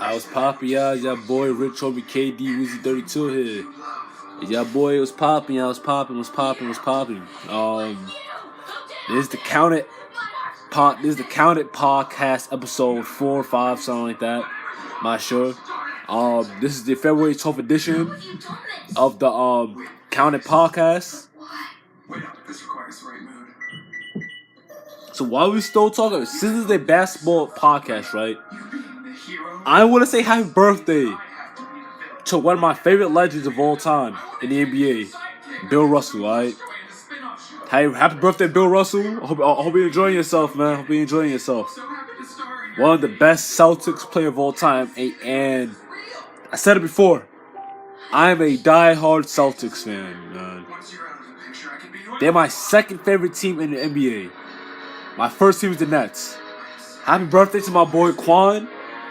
I was popping, y'all. Y'all boy Rich Homie KD Weezy 32 here. Y'all boy was popping, y'all was popping. This is the Counted Podcast episode 4 or 5, something like that. Not sure. This is the February 12th edition of the Counted Podcast. So while we still talking, since this is a basketball podcast, right? I want to say happy birthday to one of my favorite legends of all time in the NBA, Bill Russell. Alright, happy birthday, Bill Russell. I hope you're enjoying yourself, man. Hope you're enjoying yourself. One of the best Celtics player of all time, and I said it before, I'm a die-hard Celtics fan, man. They're my second favorite team in the NBA. My first team is the Nets. Happy birthday to my boy Quan.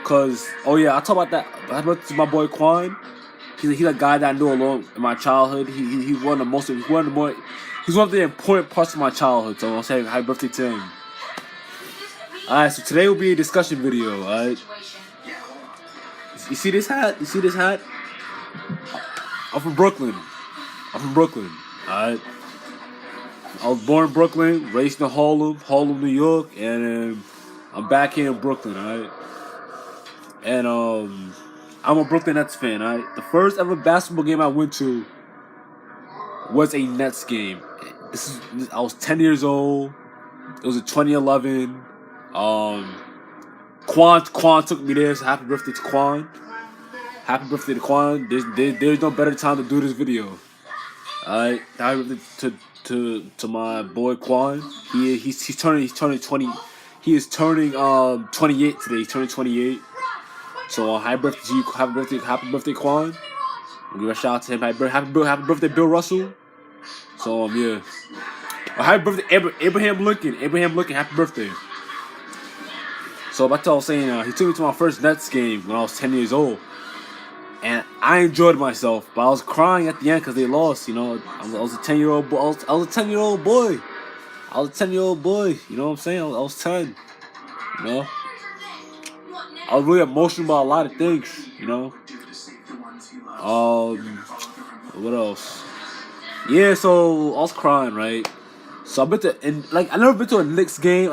Cause I'll talk about that. Happy birthday to my boy Quan. He's a guy that I knew along in my childhood. He's one of the important parts of my childhood. So I'll say happy birthday to him. Alright, so today will be a discussion video. Alright. You see this hat? I'm from Brooklyn. Alright. I was born in Brooklyn, raised in Harlem, New York, and I'm back here in Brooklyn, alright? And I'm a Brooklyn Nets fan, alright? The first ever basketball game I went to was a Nets game. I was 10 years old. It was in 2011. Quan took me there, so happy birthday to Quan. There's no better time to do this video. Alright, happy birthday to my boy Quan. He's turning 20. He is turning 28 today. He's turning 28. So happy birthday to you. Happy birthday Quan. I'll give a shout out to him. Happy birthday Bill Russell. So yeah. Happy birthday Abraham Lincoln. Happy birthday. So like I was saying, he took me to my first Nets game when I was 10 years old. And I enjoyed myself, but I was crying at the end because they lost. You know, I was a 10-year-old boy. I was a 10-year-old boy. You know what I'm saying? I was 10. You know, I was really emotional about a lot of things. You know. What else? Yeah, so I was crying, right? So I've never been to a Knicks game.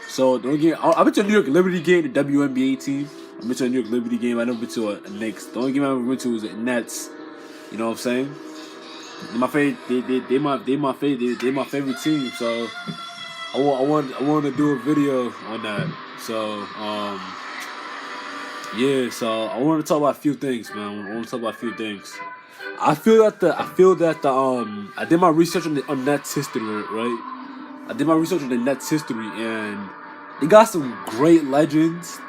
So don't get. I've been to a New York Liberty game, the WNBA team. I've been to a New York Liberty game. I never been to a Knicks. The only game I ever went to was the Nets. You know what I'm saying? They're my favorite. They're my favorite team. So I want to do a video on that. So yeah. So I want to talk about a few things, man. I feel that I did my research on Nets history, right? I did my research on the Nets history, and they got some great legends.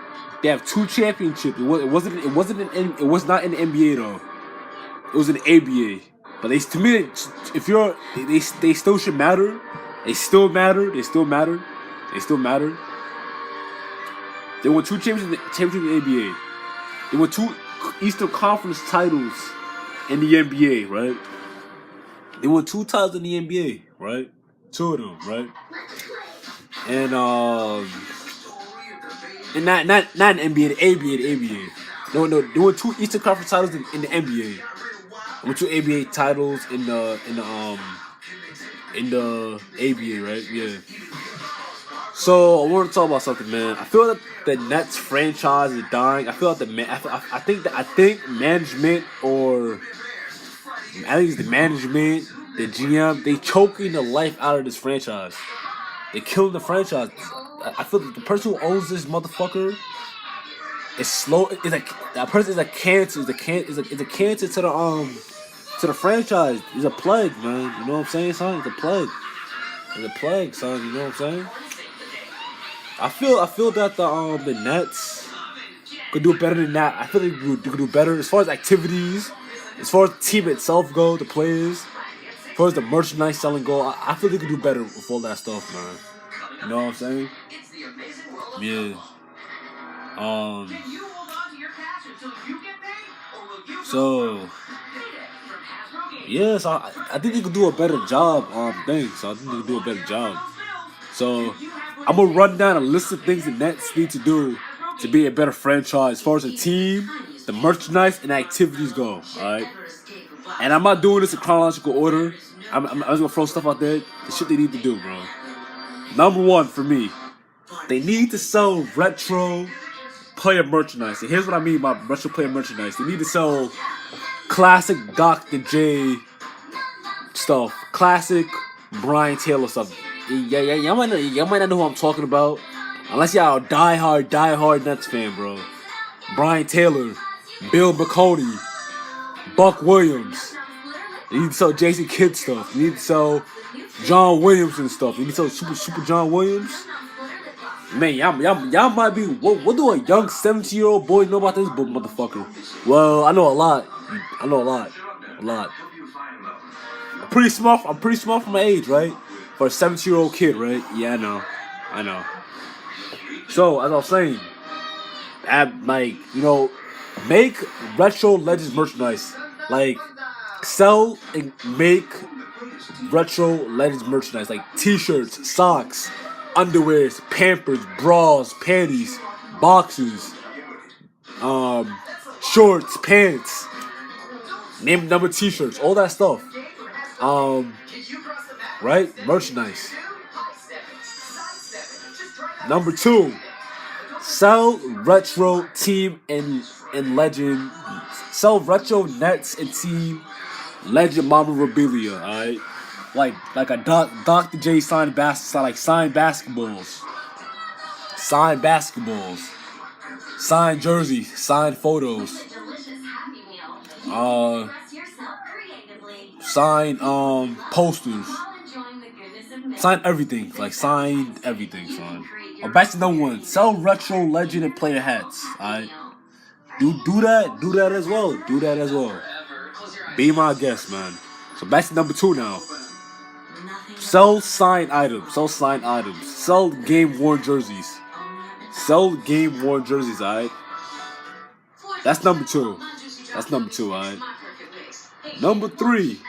They have 2 championships. It was not in the NBA though. It was in the ABA. But they still should matter. They still matter. They won 2 championships in the ABA. They won 2 Eastern Conference titles in the NBA, right? They won 2 titles in the NBA, right? 2 of them, right? And not in NBA, the ABA. No, they won 2 Eastern Conference titles in the NBA. They won 2 ABA titles in the ABA, right? Yeah. So I want to talk about something, man. I feel that the Nets franchise is dying. I feel like I think management, or I think it's the management, the GM, they choking the life out of this franchise. They killing the franchise. I feel that the person who owns this motherfucker is slow. That person is a cancer. Is a cancer to the franchise. He's a plague, man. You know what I'm saying, son? It's a plague, son. You know what I'm saying? I feel that the Nets could do better than that. I feel like they could do better as far as activities, as far as the team itself go, the players, as far as the merchandise selling go. I feel they could do better with all that stuff, man. You know what I'm saying? Yeah. So yes, I think they could do a better job on things. So I'm gonna run down a list of things the Nets need to do to be a better franchise as far as the team, the merchandise, and the activities go. Alright? And I'm not doing this in chronological order. I'm just gonna throw stuff out there. The shit they need to do, bro. Number one for me, they need to sell retro player merchandise. And here's what I mean by retro player merchandise. They need to sell classic Dr. J stuff, classic Brian Taylor stuff. Yeah, y'all might not know who I'm talking about, unless y'all die-hard Nets fan, bro. Brian Taylor, Bill McConey, Buck Williams. You need to sell Jason Kidd stuff. You need to sell John Williamson stuff. You need to sell Super John Williams. Man, y'all might be. What do a young 17-year-old boy know about this motherfucker? Well, I know a lot. A lot. I'm pretty smart for my age, right? For a 17-year-old kid, right? Yeah, I know. So, as I was saying, make retro Legends merchandise. Like, sell and make retro Legends merchandise. Like t-shirts, socks, underwears, Pampers, bras, panties, boxers, shorts, pants, name number t-shirts, all that stuff. Right? Merchandise. Number two, sell retro team and legend. Sell retro Nets and team legend memorabilia, alright? Like a Dr. J signed basketballs, signed jerseys, signed photos, signed posters, signed everything, son. Back to number one, sell retro legend and player hats, alright? Do that as well. Be my guest, man. So back to number two now. Sell signed items. Sell game-worn jerseys. Alright? That's number two. Alright? Number three.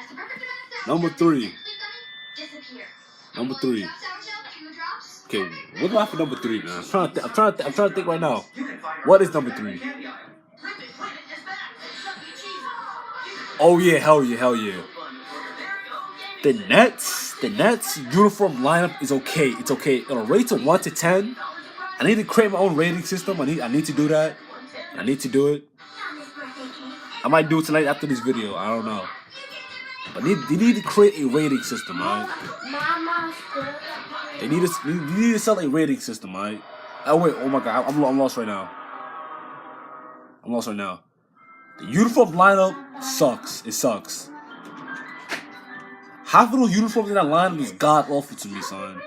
Okay, what do I have for number three, man? I'm trying to think right now. What is number three? Oh yeah, hell yeah. The Nets uniform lineup is okay. It's okay. On a rate to 1 to 10, I need to create my own rating system. I need to do that. I need to do it. I might do it tonight after this video. I don't know. But they need to create a rating system, alright? They need to sell a rating system, alright? Oh wait, oh my god, I'm lost right now. The uniform lineup sucks. It sucks. Half of those uniforms in that lineup is god awful to me, son.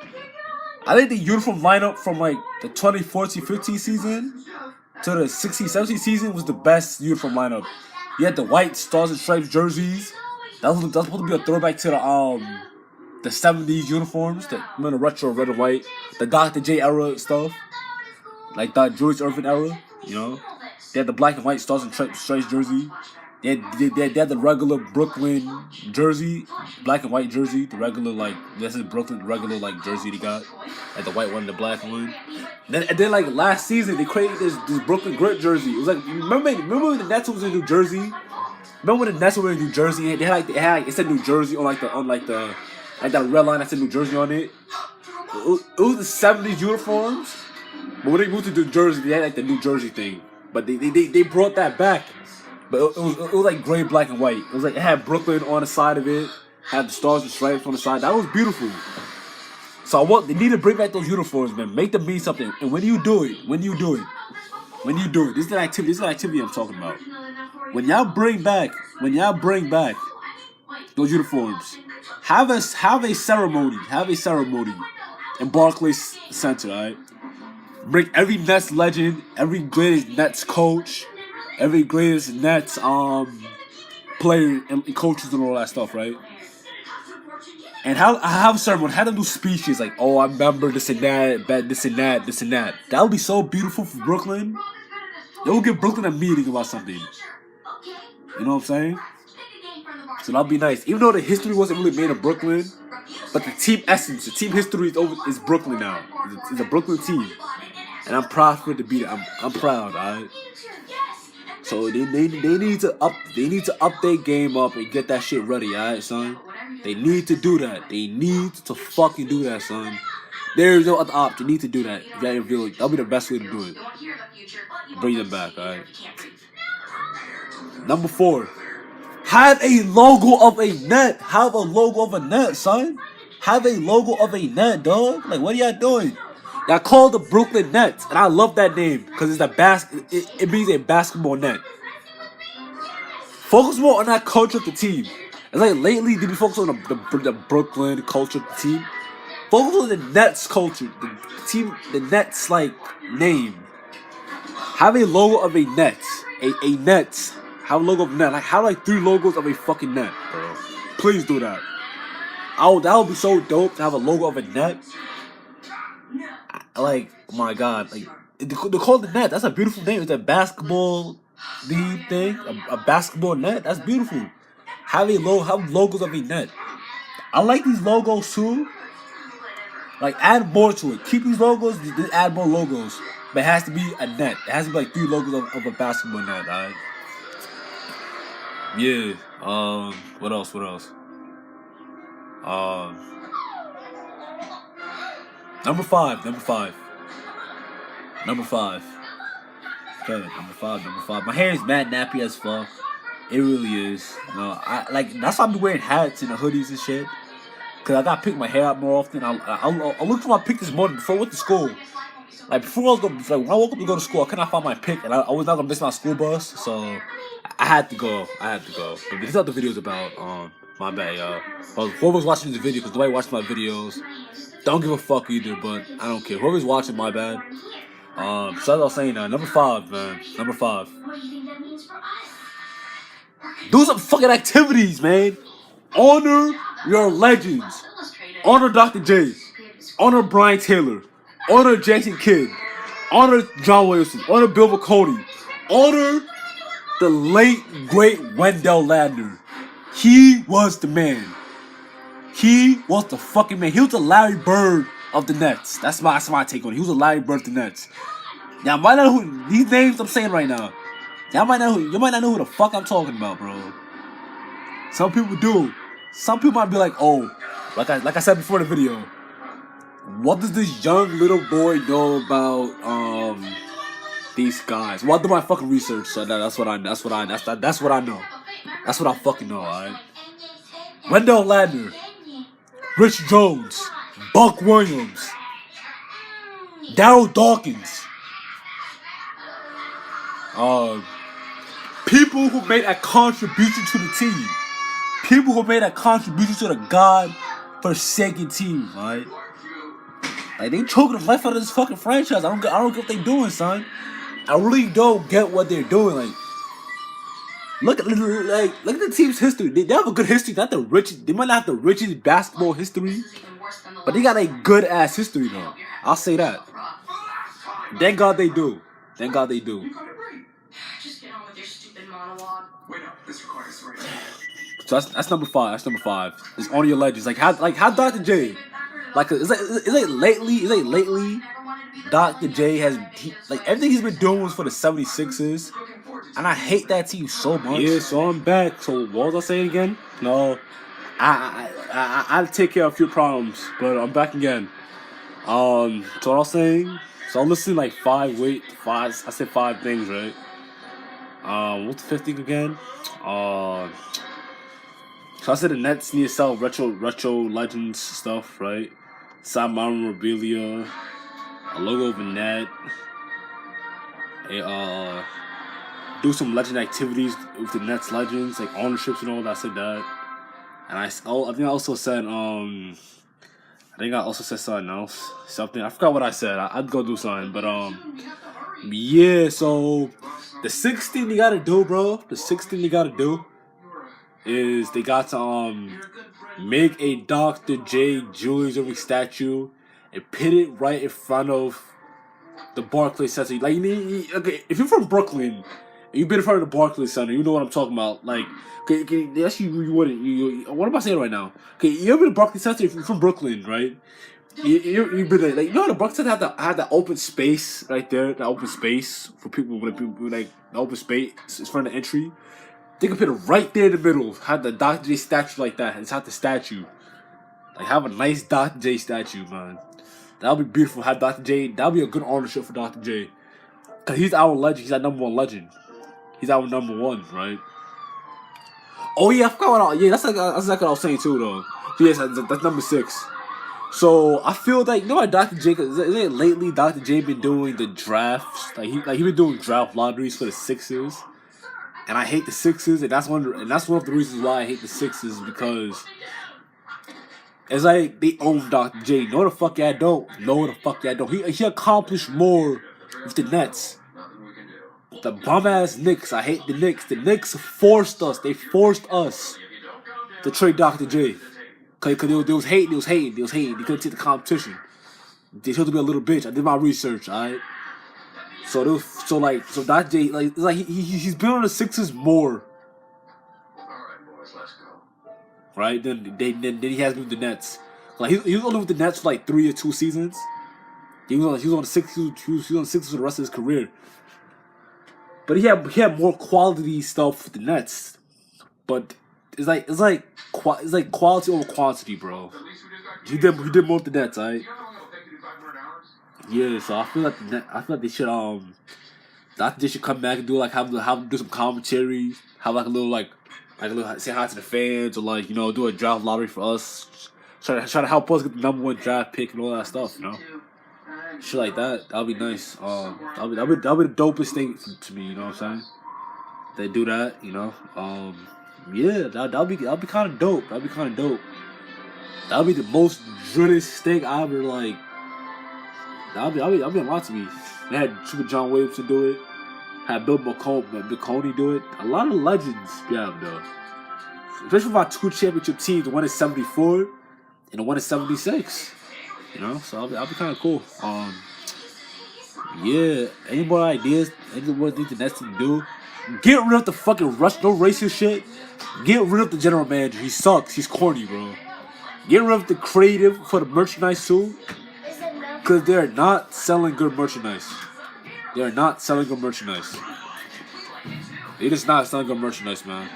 I think the uniform lineup from like the 2014-15 season to the 16-17 season was the best uniform lineup. You had the white stars and stripes jerseys. That was supposed to be a throwback to the 70s uniforms, the retro red and white, the Dr. J era stuff, like that Julius Erving era. You know, they had the black and white stars and stripes jersey. They had the regular Brooklyn jersey, black and white jersey, the regular this is Brooklyn, the regular jersey they got, like the white one, the black one. And then like last season they created this Brooklyn Grit jersey. It was like remember when the Nets was in New Jersey? Remember when the Nets were in New Jersey? They had it said New Jersey on that red line that said New Jersey on it. It was the 70s uniforms, but when they moved to New Jersey, they had like the New Jersey thing. But they brought that back. But it was like gray, black, and white. It was like it had Brooklyn on the side of it, had the stars and stripes on the side. That was beautiful. So they need to bring back those uniforms, man. Make them mean something. And when you do it, this is an activity I'm talking about. When y'all bring back those uniforms, have a ceremony in Barclays Center, alright? Bring every Nets legend, every greatest Nets coach, every greatest Nets player and coaches and all that stuff, right? And have a ceremony, have them do speeches like, oh, I remember this and that. That would be so beautiful for Brooklyn. It will give Brooklyn a meeting about something. You know what I'm saying? So that'll be nice. Even though the history wasn't really made of Brooklyn, but the team essence, the team history is Brooklyn now. It's a Brooklyn team. and I'm proud for it to be there. I'm proud, alright. So they need to up their game up and get that shit ready, alright, son. They need to do that. They need to fucking do that, son. There's no other option. They need to do that. That'll be the best way to do it. Bring them back, alright. Number 4. Have a logo of a net. Have a logo of a net, son. Have a logo of a net, dog. Like, what are y'all doing? Y'all call the Brooklyn Nets, and I love that name because it means a basketball net. Focus more on that culture of the team. It's like lately they be focusing on the Brooklyn culture of the team. Focus on the Nets culture, the Nets like name. Have a logo of a net, a Nets. Have a logo of a net. Like have like 3 logos of a fucking net, bro. Please do that. That would be so dope to have a logo of a net. Like, oh my god, like they call it the net. That's a beautiful name. It's a basketball thing, a basketball net. That's beautiful. Have logos of a net. I like these logos too. Like, add more to it. Keep these logos. Just add more logos, but it has to be a net. It has to be like 3 logos of a basketball net. Alright. Yeah. What else? Number 5. Okay, number five. My hair is mad nappy as fuck. It really is. No, I like that's why I be wearing hats and the hoodies and shit. Cause I gotta pick my hair up more often. I looked for my pick this morning before I went to school. Like before I was going, like when I woke up to go to school, I could not find my pick, and I was not gonna miss my school bus, so I had to go. But this is what the video's about. My bad, y'all. Whoever's watching this video, because nobody watches my videos, don't give a fuck either. But I don't care. Whoever's watching, my bad. So as I was saying, number 5, man. Number 5. Do some fucking activities, man. Honor your legends. Honor Dr. J. Honor Brian Taylor. Honor Jason Kidd. Honor John Williamson. Honor Bill McConaughey. Honor the late, great Wendell Ladner. He was the man. He was the fucking man. He was the Larry Bird of the Nets. That's my take on it. He was the Larry Bird of the Nets. Y'all might not know who these names I'm saying right now. You might not know who the fuck I'm talking about, bro. Some people do. Some people might be like, oh, like I said before the video. What does this young little boy know about these guys? Well, I do my fucking research, so that's what I know. That's what I fucking know, alright? Wendell Ladner, Rich Jones, Buck Williams, Daryl Dawkins. People who made a contribution to the team. People who made a contribution to the God-forsaken team, right? Like, they choking the life out of this fucking franchise. I don't get what they doing, son. I really don't get what they're doing. Like, look at the team's history. They have a good history. Not the richest. They might not have the richest basketball history, but they got a good ass history though. I'll say that. Thank God they do. Just get on with your stupid monologue. Wait up, this requires three. So that's number 5. It's Honor Your Legends. Like how Dr. J. Like it's like lately Dr. J has everything he's been doing was for the 76ers. And I hate that team so much. Yeah, so I'm back. So what was I saying again? No. I take care of a few problems, but I'm back again. So what I was saying, so I'm listing like 5 I said 5 things, right? What's the 5th thing again? So I said the Nets need to sell retro legends stuff, right? Sign memorabilia, a logo of a net, do some legend activities with the Nets legends, like ownerships and all that. I said that, and I think I also said something else. I forgot what I said. I'd go do something, but yeah. So the 6th thing you gotta do, bro. The 6th thing you gotta do is they got to make a Dr. J. Julius Erving statue and put it right in front of the Barclays Center. Like, okay, if you're from Brooklyn and you've been in front of the Barclays Center, you know what I'm talking about. Like, okay, actually, you wouldn't. What am I saying right now? Okay, you ever been to Barclays Center if you're from Brooklyn, right? You been like, you know, the Bucks had that open space right there, the open space for people like the open space in front of the entry. They could put it right there in the middle. Have the Dr. J statue like that. It's have the statue. Like have a nice Dr. J statue, man. That would be beautiful. Have Dr. J. That would be a good ownership for Dr. J. Cause he's our legend. He's our #1 legend. He's our #1, right? Oh yeah, I forgot what. Yeah, that's like what I was saying too, though. Yes, that's number 6. So I feel like, you know what, Dr. J, isn't lately Dr. J been doing the drafts, he been doing draft lotteries for the Sixers, and I hate the Sixers, and that's one of the reasons why I hate the Sixers, because it's like they own Dr. J. No, the fuck y'all don't. No, the fuck y'all don't. He accomplished more with the Nets. The bum ass Knicks. I hate the Knicks. The Knicks forced us. They forced us to trade Dr. J. Cause they was hating. They couldn't take the competition. They showed to be a little bitch. I did my research. Alright. So Dr. J, like, it's like he's been on the Sixers more. Right? Then he has been with the Nets. Like he was only with the Nets for like 3 or 2 seasons. He was on the Sixers. He was on the Sixers for the rest of his career. But he had more quality stuff with the Nets. But it's like quality over quantity, bro. He did more with the Nets, alright? Yeah, so I feel like they should they should come back and do like have do some commentary, have like a little say hi to the fans, or like, you know, do a draft lottery for us, try to help us get the #1 draft pick and all that stuff, you know, shit like that. That'll be nice. That'll be the dopest thing to me, you know what I'm saying? They do that, you know. Yeah, that'll be kind of dope. That'll be kind of dope. That'll be the most drillest thing I ever like. That'll be a lot to me. They had Super John Williamson do it. Had Bill McConey do it. A lot of legends, yeah, though. Especially with our 2 championship teams, the one in '74 and the one in '76. You know, so I'll be kind of cool. Yeah. Any more ideas? Any more things the Nets can do? Get rid of the fucking no racist shit. Get rid of the general manager. He sucks. He's corny, bro. Get rid of the creative for the merchandise too. Because they're not selling good merchandise. They're not selling good merchandise. They just not selling good merchandise, man.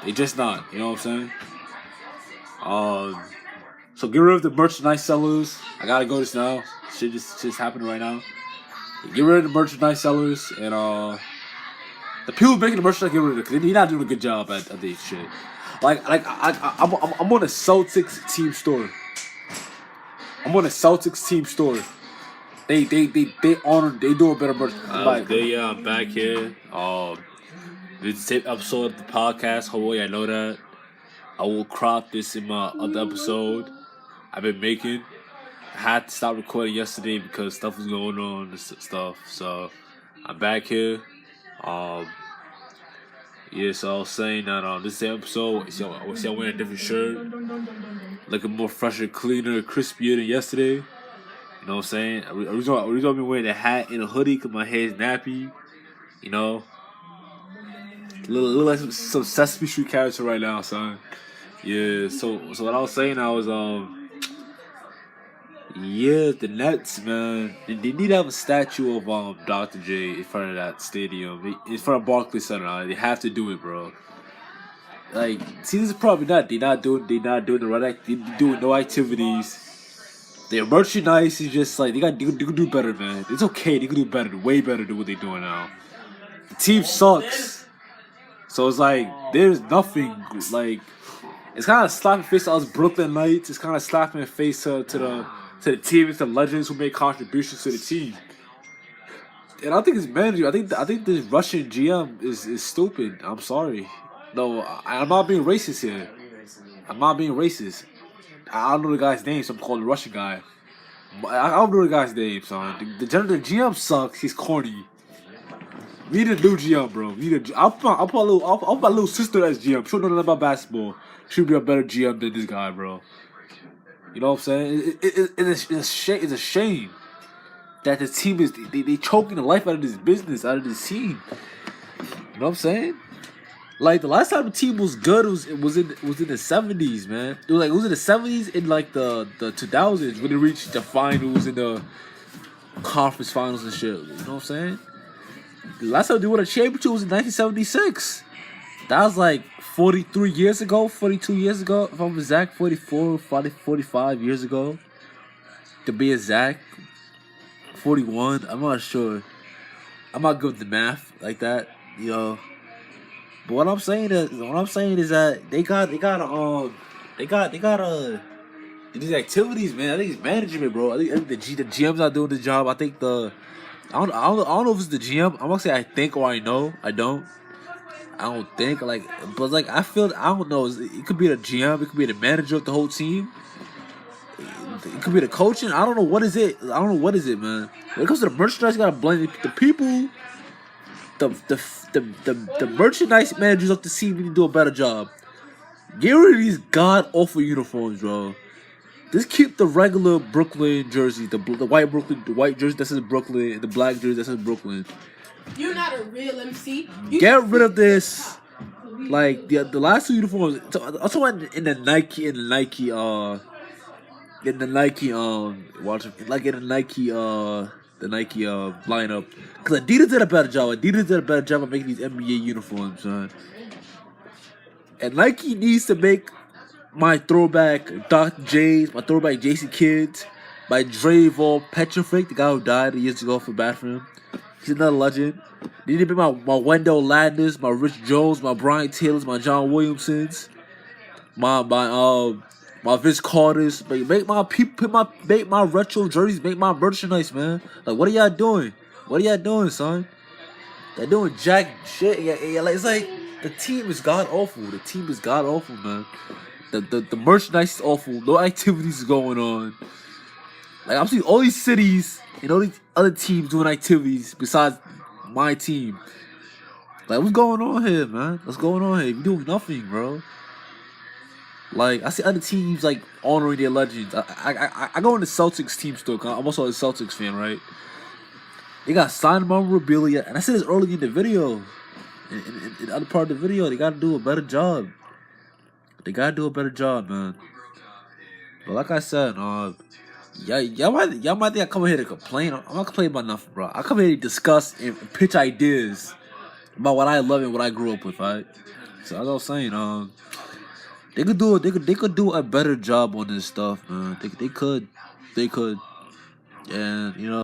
They just not. You know what I'm saying? So get rid of the merchandise sellers. I gotta go this now. Shit just happening right now. Get rid of the merchandise sellers and the people making the merchandise, get rid of it, because he's not doing a good job at this shit. I'm on a Celtics team store. I'm on a Celtics team store. They do a better merchandise. I'm back here. This is the episode of the podcast. Hawaii, I know that. I will crop this in my other episode I've been making. I had to stop recording yesterday because stuff was going on and stuff. So I'm back here. Yeah, so I was saying that this episode, see I'm wearing a different shirt, looking more fresher, cleaner, crispier than yesterday. You know what I'm saying? Originally I've been wearing a hat and a hoodie because my hair's nappy. You know, little like some Sesame Street character right now, son. Yeah. So what I was saying, I was yeah, the Nets, man. They need to have a statue of Dr. J in front of that stadium, in front of Barclays Center. They have to do it, bro. Like, see, this is probably not. They're not doing the right. They're doing no activities. Their merchandise is just like they could do better, man. It's okay. They could do better, way better than what they're doing now. The team sucks, so it's like there's nothing like. It's kind of slapping face to us Brooklyn Knights. It's kind of slapping face to the team, it's the legends who make contributions to the team. And I think it's manager. I think this Russian GM is stupid. I'm sorry. No, I'm not being racist here. I'm not being racist. I don't know the guy's name, so I'm calling the Russian guy. I don't know the guy's name, son. The GM sucks. He's corny. We need a new GM, bro. I'll put my little sister as GM. She'll know nothing about basketball. She'll be a better GM than this guy, bro. You know what I'm saying? It's a shame that the team is they choking the life out of this business, out of this team. You know what I'm saying? Like the last time the team was good was in the 70s, man. It was in the 70s in like the 2000s when they reached the finals and the conference finals and shit. You know what I'm saying? The last time they won a championship was in 1976. That was like 43 years ago, 42 years ago. If I'm exact, 44, 40, 45 years ago. To be exact, 41. I'm not sure. I'm not good with the math like that, you know. But what I'm saying is that they got these activities, man. I think it's management, bro. I think the GM's not doing the job. I think I don't know if it's the GM. I'm gonna say I think or I know. I don't think but like I feel I don't know. It could be the GM. It could be the manager of the whole team. It could be the coaching. I don't know what is it. I don't know what is it, man. When it comes to the merchandise, you gotta blame the people. The merchandise managers of the team need to do a better job. Get rid of these god awful uniforms, bro. Just keep the regular Brooklyn jersey, the white jersey that says Brooklyn, and the black jersey that says Brooklyn. You're not a real MC. Get rid of this. Like the last two uniforms. I'm talking about in the Nike watch like in the Nike lineup. Cause Adidas did a better job. Adidas did a better job of making these NBA uniforms, man. And Nike needs to make my throwback Dr. J's, my throwback JC Kids, my Dravo Petrovic, the guy who died years ago for bathroom. He's another legend. They need to make my Wendell Ladners, my Rich Jones, my Brian Taylors, my John Williamsons, my Vince Carters. Make my retro jerseys, make my merchandise, man. Like what are y'all doing? What are y'all doing, son? They're doing jack shit. Yeah, like it's like the team is god awful. The team is god awful, man. The merchandise is awful. No activities is going on. Like I'm seeing all these cities and all these other teams doing activities besides my team. Like what's going on here, man? What's going on here? You doing nothing, bro. Like I see other teams like honoring their legends. I go in the Celtics team store. I'm also a Celtics fan, right? They got signed memorabilia, and I said this earlier in the video. In the other part of the video, they gotta do a better job. They gotta do a better job, man. But like I said, y'all might think I come here to complain. I'm not complaining about nothing, bro. I come here to discuss and pitch ideas about what I love and what I grew up with, right? So as I was saying, they could do a better job on this stuff, man. They could, and you know.